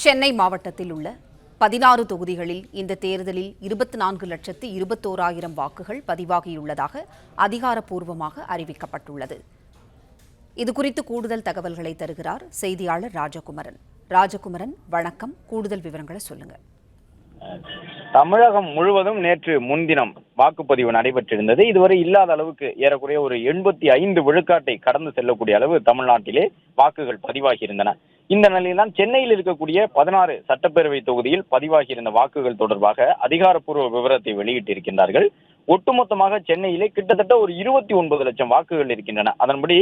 சென்னை மாவட்டத்தில் உள்ள 16 தொகுதிகளில் இந்த தேர்தலில் 24,21,000 வாக்குகள் பதிவாகியுள்ளதாக அதிகாரப்பூர்வமாக அறிவிக்கப்பட்டுள்ளது. இதுகுறித்து கூடுதல் தகவல்களை தருகிறார் செய்தியாளர் ராஜகுமரன். ராஜகுமரன், வணக்கம். கூடுதல் விவரங்களை சொல்லுங்க. தமிழகம் முழுவதும் நேற்று முன்தினம் வாக்குப்பதிவு நடைபெற்றிருந்தது. இதுவரை இல்லாத அளவுக்கு ஏறக்குறைய ஒரு 85 விழுக்காட்டை கடந்து செல்லக்கூடிய அளவு தமிழ்நாட்டிலே வாக்குகள் பதிவாகியிருந்தன. இந்த நிலையில்தான் சென்னையில் இருக்கக்கூடிய 16 சட்டப்பேரவை தொகுதியில் பதிவாகியிருந்த வாக்குகள் தொடர்பாக அதிகாரப்பூர்வ விவரத்தை வெளியிட்டிருக்கின்றார்கள். ஒட்டுமொத்தமாக சென்னையிலே கிட்டத்தட்ட ஒரு 29 லட்சம் வாக்குகள் இருக்கின்றன. அதன்படி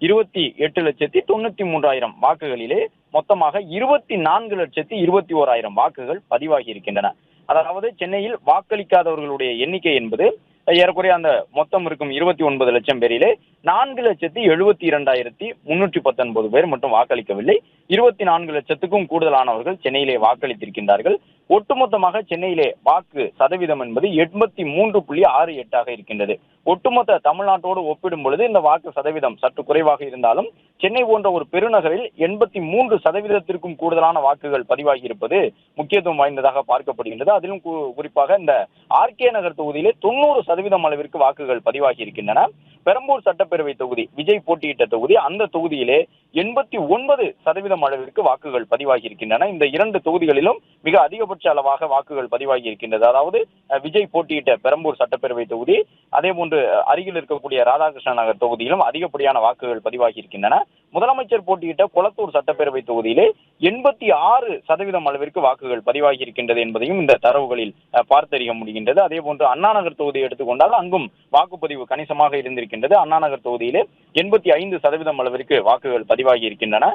28,93,000 வாக்குகளிலே மொத்தமாக 24,21,000 வாக்குகள் பதிவாகி இருக்கின்றன. அதாவது சென்னையில் வாக்களிக்காதவர்களுடைய எண்ணிக்கை என்பது ஏறக்குறைய அந்த மொத்தம் இருக்கும் 29 லட்சம் பேரிலே 4,72,319 பேர் மட்டும் வாக்களிக்கவில்லை. 24 லட்சத்துக்கும் கூடுதலானவர்கள் சென்னையிலே வாக்களித்திருக்கின்றார்கள். ஒட்டுமொத்தமாக சென்னையிலே வாக்கு சதவீதம் என்பது 83.68 இருக்கின்றது. ஒட்டுமொத்த தமிழ்நாட்டோடு ஒப்பிடும் பொழுது இந்த வாக்கு சதவீதம் சற்று குறைவாக இருந்தாலும் சென்னை போன்ற ஒரு பெருநகரில் 83% கூடுதலான வாக்குகள் பதிவாகி இருப்பது முக்கியத்துவம் வாய்ந்ததாக பார்க்கப்படுகின்றது. அதிலும் குறிப்பாக இந்த ஆர்கே நகர் தொகுதியிலே 90% அளவிற்கு வாக்குகள் பதிவாகி இருக்கின்றன. பெரம்பூர் சட்டப்பேரவை தொகுதி விஜய் போட்டியிட்ட தொகுதி, அந்த தொகுதியிலே 89% அளவிற்கு வாக்குகள் பதிவாகி இருக்கின்றன. இந்த இரண்டு தொகுதிகளிலும் மிக அதிகபட்ச அளவாக வாக்குகள் பதிவாகி இருக்கின்றது. அதாவது விஜய் போட்டியிட்ட பெரம்பூர் சட்டப்பேரவை தொகுதி, அதே போன்று அருகில் இருக்கக்கூடிய ராதாகிருஷ்ண நகர் தொகுதியிலும் அதிகப்படியான வாக்குகள் பதிவாகி இருக்கின்றன. முதலமைச்சர் போட்டியிட்ட கொளத்தூர் சட்டப்பேரவை தொகுதியிலே 86% அளவிற்கு வாக்குகள் பதிவாகி இருக்கின்றது என்பதையும் இந்த தரவுகளில் பார்த்தறிய முடிகின்றது. அதே போன்று அண்ணா நகர் தொகுதியை எடுத்துக்கொண்டால் அங்கும் வாக்குப்பதிவு கணிசமாக இருந்திருக்கின்றது. அண்ணா நகர் தொகுதியிலே 85% அளவிற்கு வாக்குகள் பதிவாகி இருக்கின்றன.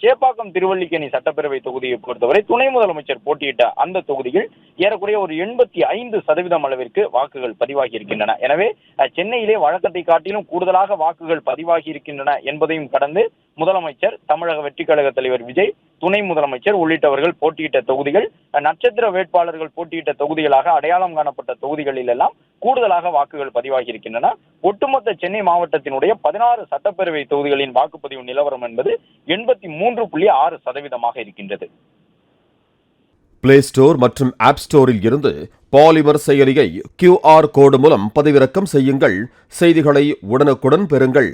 சேப்பாக்கம் திருவல்லிக்கேணி சட்டப்பேரவை தொகுதியை பொறுத்தவரை துணை முதலமைச்சர் போட்டியிட்ட அந்த தொகுதியில் ஏறக்குறைய ஒரு 85% அளவிற்கு வாக்குகள் பதிவாகி இருக்கின்றன. எனவே சென்னையிலே வழக்கத்தை காட்டிலும் கூடுதலாக வாக்குகள் பதிவாகி இருக்கின்றன என்பதையும் கடந்து முதலமைச்சர், தமிழக வெற்றி கழக தலைவர் விஜய், துணை முதலமைச்சர் உள்ளிட்டவர்கள் போட்டியிட்ட தொகுதிகள், நட்சத்திர வேட்பாளர்கள் போட்டியிட்ட தொகுதிகளாக அடையாளம் காணப்பட்ட தொகுதிகளில் எல்லாம் கூடுதலாக வாக்குகள் பதிவாகி இருக்கின்றன. ஒட்டுமொத்த சென்னை மாவட்டத்தினுடைய 16 சட்டப்பேரவை தொகுதிகளின் வாக்குப்பதிவு நிலவரம் என்பது 83.6% இருக்கின்றது. பிளே ஸ்டோர் மற்றும் ஆப் ஸ்டோரில் இருந்து பாலிமர் செயலியை QR கோடு மூலம் பதிவிறக்கம் செய்யுங்கள். செய்திகளை உடனுக்குடன் பெறுங்கள்.